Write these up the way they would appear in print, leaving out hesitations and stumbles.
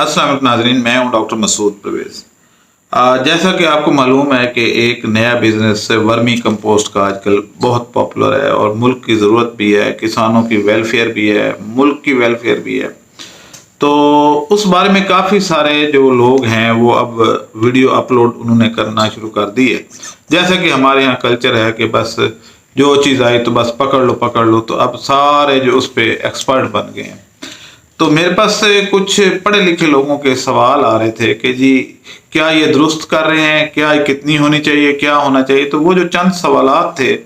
अस्सलाम वालेकुम नाज़रीन, मैं हूं डॉक्टर मसूद परवेज़। जैसा कि आपको मालूम है कि एक नया बिज़नेस वर्मी कंपोस्ट का आजकल बहुत पॉपुलर है और मुल्क की ज़रूरत भी है, किसानों की वेलफेयर भी है, मुल्क की वेलफेयर भी है। तो उस बारे में काफ़ी सारे जो लोग हैं वो अब वीडियो अपलोड उन्होंने करना शुरू कर दी है। जैसा कि हमारे यहाँ कल्चर है कि बस जो चीज़ आई तो बस पकड़ लो, तो अब सारे जो उस पर एक्सपर्ट बन गए हैं। तो मेरे पास से कुछ पढ़े लिखे लोगों के सवाल आ रहे थे कि जी क्या ये दुरुस्त कर रहे हैं, क्या कितनी होनी चाहिए, क्या होना चाहिए। तो वो जो चंद सवालात थे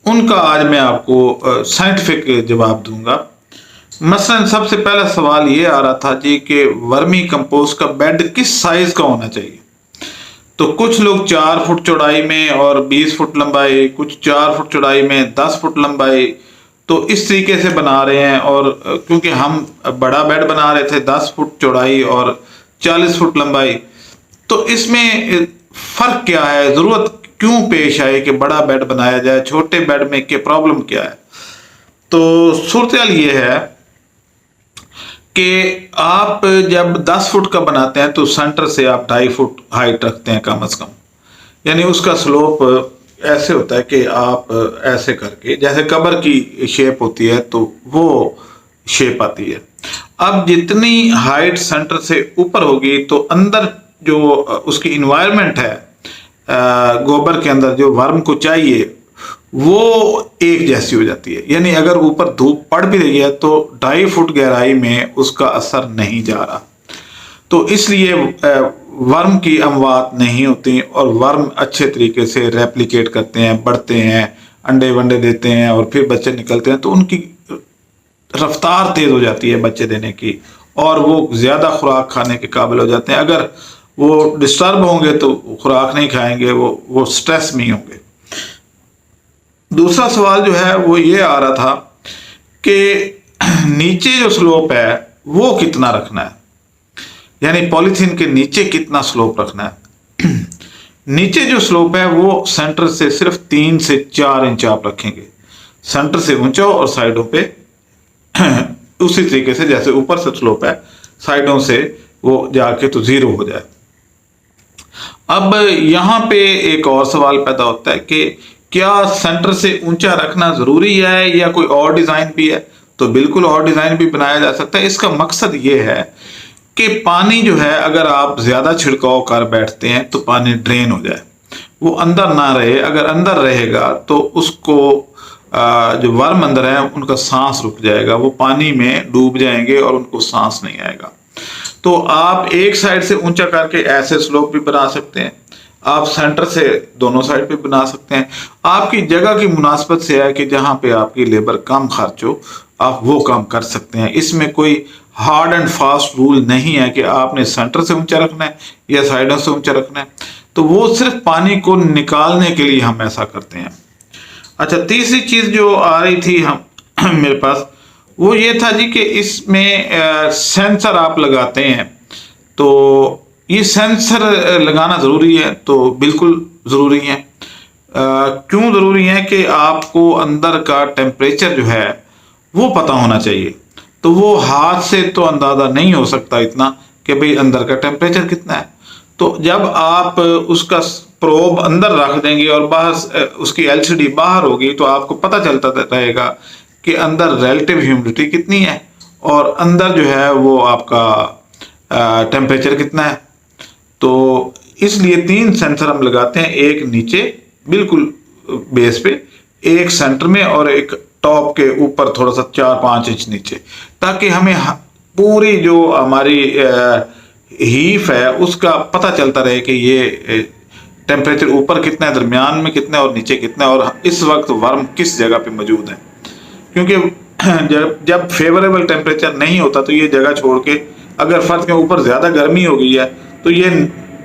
उनका आज मैं आपको साइंटिफिक जवाब दूंगा। मसलन सबसे पहला सवाल ये आ रहा था जी कि वर्मी कंपोस्ट का बेड किस साइज का होना चाहिए। तो कुछ लोग 4 फुट चौड़ाई में और 20 फुट लंबाई, कुछ 4 फुट चौड़ाई में 10 फुट लंबाई, तो इस तरीके से बना रहे हैं। और क्योंकि हम बड़ा बेड बना रहे थे 10 फुट चौड़ाई और 40 फुट लंबाई, तो इसमें फर्क क्या है, जरूरत क्यों पेश आए कि बड़ा बेड बनाया जाए, छोटे बेड में के प्रॉब्लम क्या है। तो सूरत ये है कि आप जब 10 फुट का बनाते हैं तो सेंटर से आप 2.5 फुट हाइट रखते हैं कम से कम, यानी उसका स्लोप ऐसे होता है कि आप ऐसे करके, जैसे कबर की शेप होती है तो वो शेप आती है। अब जितनी हाइट सेंटर से ऊपर होगी तो अंदर जो उसकी इन्वायरमेंट है, गोबर के अंदर जो वर्म को चाहिए वो एक जैसी हो जाती है। यानी अगर ऊपर धूप पड़ भी रही है तो 2.5 फुट गहराई में उसका असर नहीं जा रहा। तो इसलिए वर्म की अमवात नहीं होती और वर्म अच्छे तरीके से रेप्लिकेट करते हैं, बढ़ते हैं, अंडे वंडे देते हैं और फिर बच्चे निकलते हैं। तो उनकी रफ्तार तेज हो जाती है बच्चे देने की और वो ज्यादा खुराक खाने के काबिल हो जाते हैं। अगर वो डिस्टर्ब होंगे तो खुराक नहीं खाएंगे, वो स्ट्रेस में होंगे। दूसरा सवाल जो है वो ये आ रहा था कि नीचे जो स्लोप है वो कितना रखना है, यानी पॉलीथीन के नीचे कितना स्लोप रखना है। नीचे जो स्लोप है वो सेंटर से सिर्फ 3 से 4 इंच आप रखेंगे, सेंटर से ऊंचा और साइडों पे उसी तरीके से जैसे ऊपर से स्लोप है, साइडों से वो जाके तो 0 हो जाए। अब यहां पे एक और सवाल पैदा होता है कि क्या सेंटर से ऊंचा रखना जरूरी है या कोई और डिजाइन भी है। तो बिल्कुल और डिजाइन भी बनाया जा सकता है। इसका मकसद ये है कि पानी जो है अगर आप ज्यादा छिड़काव कर बैठते हैं तो पानी ड्रेन हो जाए, वो अंदर ना रहे। अगर अंदर रहेगा तो उसको जो वर्म अंदर है उनका सांस रुक जाएगा, वो पानी में डूब जाएंगे और उनको सांस नहीं आएगा। तो आप एक साइड से ऊंचा करके ऐसे स्लोप भी बना सकते हैं, आप सेंटर से दोनों साइड पे बना सकते हैं। आपकी जगह की मुनासबत से है कि जहां पे आपकी लेबर कम खर्च हो आप वो काम कर सकते हैं। इसमें कोई हार्ड एंड फास्ट रूल नहीं है कि आपने सेंटर से ऊंचा रखना है या साइडों से ऊंचा रखना है। तो वो सिर्फ पानी को निकालने के लिए हम ऐसा करते हैं। अच्छा, तीसरी चीज जो आ रही थी हम मेरे पास वो ये था जी कि इसमें सेंसर आप लगाते हैं, तो ये सेंसर लगाना जरूरी है। तो बिल्कुल जरूरी है। क्यों जरूरी है कि आपको अंदर का टेम्परेचर जो है वो पता होना चाहिए। तो वो हाथ से तो अंदाजा नहीं हो सकता इतना कि भाई अंदर का टेम्परेचर कितना है। तो जब आप उसका प्रोब अंदर रख देंगे और बाहर उसकी एलसीडी बाहर होगी तो आपको पता चलता रहेगा कि अंदर रिलेटिव ह्यूमिडिटी कितनी है और अंदर जो है वो आपका टेम्परेचर कितना है। तो इसलिए 3 सेंसर हम लगाते हैं, एक नीचे बिल्कुल बेस पे, एक सेंटर में और एक टॉप के ऊपर थोड़ा सा 4-5 इंच नीचे, ताकि हमें पूरी जो हमारी हीफ है उसका पता चलता रहे कि ये टेम्परेचर ऊपर कितना है, दरमियान में कितना है और नीचे कितना है और इस वक्त वर्म किस जगह पे मौजूद है। क्योंकि जब फेवरेबल टेम्परेचर नहीं होता तो ये जगह छोड़ के, अगर फर्श के ऊपर ज्यादा गर्मी हो गई है तो ये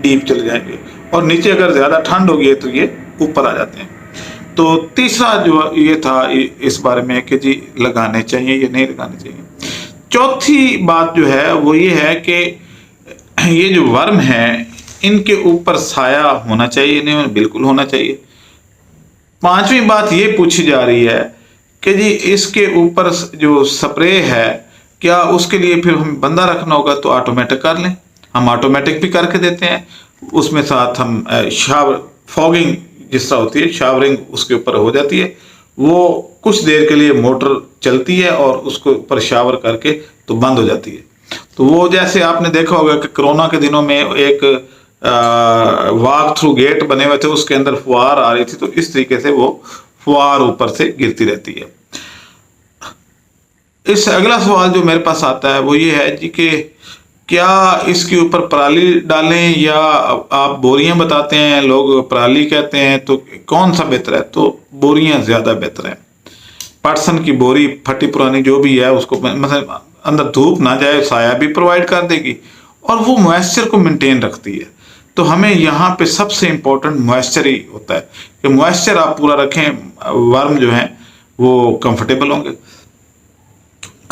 डीप चले जाएंगे और नीचे अगर ज्यादा ठंड हो गई है तो ये ऊपर आ जाते हैं। तो तीसरा जो ये था इस बारे में कि जी लगाने चाहिए या नहीं लगाने चाहिए। चौथी बात जो है वो ये है कि ये जो वर्म है इनके ऊपर साया होना चाहिए, नहीं बिल्कुल होना चाहिए। पांचवी बात ये पूछी जा रही है कि जी इसके ऊपर जो स्प्रे है क्या उसके लिए फिर हमें बंदा रखना होगा तो ऑटोमेटिक कर लें, हम ऑटोमेटिक भी करके देते हैं। उसमें साथ हम शावर फॉगिंग जिस तरह होती है, शावरिंग उसके ऊपर हो जाती है, वो कुछ देर के लिए मोटर चलती है और उसको ऊपर शावर करके तो बंद हो जाती है। तो वो जैसे आपने देखा होगा कि कोरोना के दिनों में एक वॉक थ्रू गेट बने हुए थे, उसके अंदर फुहार आ रही थी, तो इस तरीके से वो फुहार ऊपर से गिरती रहती है। इस अगला सवाल जो मेरे पास आता है वो ये है जी कि क्या इसके ऊपर पराली डालें या आप बोरियां बताते हैं, लोग पराली कहते हैं, तो कौन सा बेहतर है? तो बोरियां ज़्यादा बेहतर है। पटसन की बोरी फटी पुरानी जो भी है उसको मतलब अंदर धूप ना जाए, साया भी प्रोवाइड कर देगी और वो मॉइस्चर को मेंटेन रखती है। तो हमें यहाँ पे सबसे इम्पोर्टेंट मॉइस्चर ही होता है कि मॉइस्चर आप पूरा रखें, वर्म जो है वो कंफर्टेबल होंगे।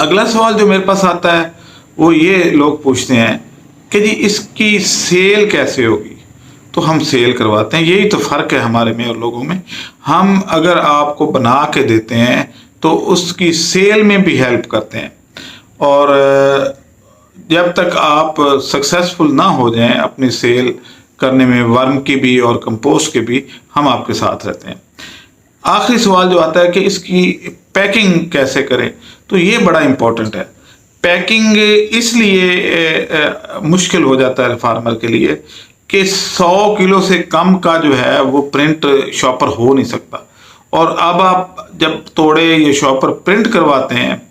अगला सवाल जो मेरे पास आता है वो ये लोग पूछते हैं कि जी इसकी सेल कैसे होगी? तो हम सेल करवाते हैं, यही तो फ़र्क है हमारे में और लोगों में। हम अगर आपको बना के देते हैं तो उसकी सेल में भी हेल्प करते हैं, और जब तक आप सक्सेसफुल ना हो जाएं अपनी सेल करने में, वर्म की भी और कंपोस्ट के भी, हम आपके साथ रहते हैं। आखिरी सवाल जो आता है कि इसकी पैकिंग कैसे करें, तो ये बड़ा इम्पोर्टेंट है। पैकिंग इसलिए मुश्किल हो जाता है फार्मर के लिए कि 100 किलो से कम का जो है वो प्रिंट शॉपर हो नहीं सकता। और अब आप जब तोड़े ये शॉपर प्रिंट करवाते हैं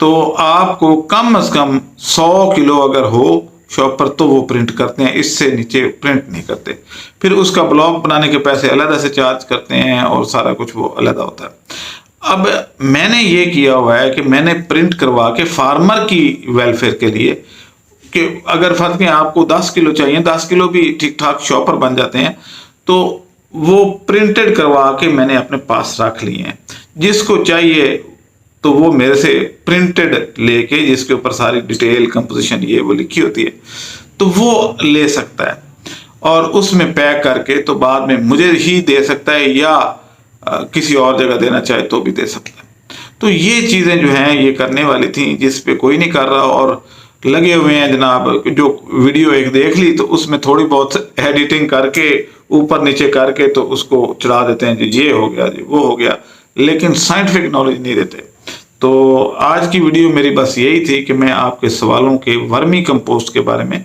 तो आपको कम से कम 100 किलो अगर हो शॉपर तो वो प्रिंट करते हैं, इससे नीचे प्रिंट नहीं करते। फिर उसका ब्लॉक बनाने के पैसे अलग से चार्ज करते हैं और सारा कुछ वो अलग होता है। अब मैंने ये किया हुआ है कि मैंने प्रिंट करवा के फार्मर की वेलफेयर के लिए, कि अगर फर्ज में आपको 10 किलो चाहिए, 10 किलो भी ठीक ठाक शॉपर बन जाते हैं, तो वो प्रिंटेड करवा के मैंने अपने पास रख लिए हैं। जिसको चाहिए तो वो मेरे से प्रिंटेड लेके, जिसके ऊपर सारी डिटेल कंपोजिशन ये वो लिखी होती है, तो वो ले सकता है और उसमें पैक करके तो बाद में मुझे ही दे सकता है, या किसी और जगह देना चाहे तो भी दे सकता है। तो ये चीज़ें जो हैं ये करने वाली थी, जिस पे कोई नहीं कर रहा और लगे हुए हैं जनाब। जो वीडियो एक देख ली तो उसमें थोड़ी बहुत एडिटिंग करके ऊपर नीचे करके तो उसको चढ़ा देते हैं जी, ये हो गया जी वो हो गया, लेकिन साइंटिफिक नॉलेज नहीं देते। तो आज की वीडियो मेरी बस यही थी कि मैं आपके सवालों के वर्मी कंपोस्ट के बारे में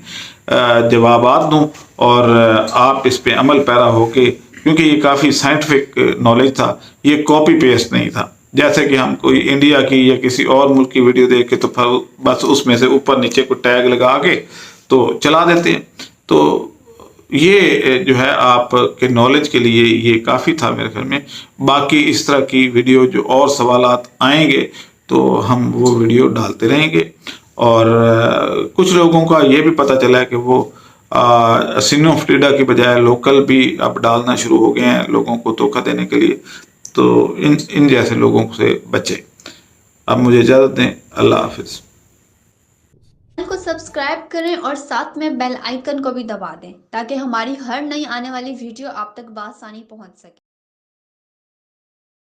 जवाबात दूं और आप इस पे अमल पैरा होके, क्योंकि ये काफ़ी साइंटिफिक नॉलेज था, ये कॉपी पेस्ट नहीं था जैसे कि हम कोई इंडिया की या किसी और मुल्क की वीडियो देख के तो बस उसमें से ऊपर नीचे को टैग लगा के तो चला देते हैं। तो ये जो है आपके नॉलेज के लिए ये काफ़ी था मेरे ख्याल में। बाकी इस तरह की वीडियो जो और सवालात आएंगे तो हम वो वीडियो डालते रहेंगे। और कुछ लोगों का ये भी पता चला है कि वो सिनोफ्टीडा की बजाय लोकल भी अब डालना शुरू हो गए हैं लोगों को धोखा देने के लिए। तो इन जैसे लोगों से बचें। अब मुझे इजाज़त दें, अल्लाह हाफिज़। चैनल को सब्सक्राइब करें और साथ में बेल आइकन को भी दबा दें ताकि हमारी हर नई आने वाली वीडियो आप तक बआसानी पहुंच सके।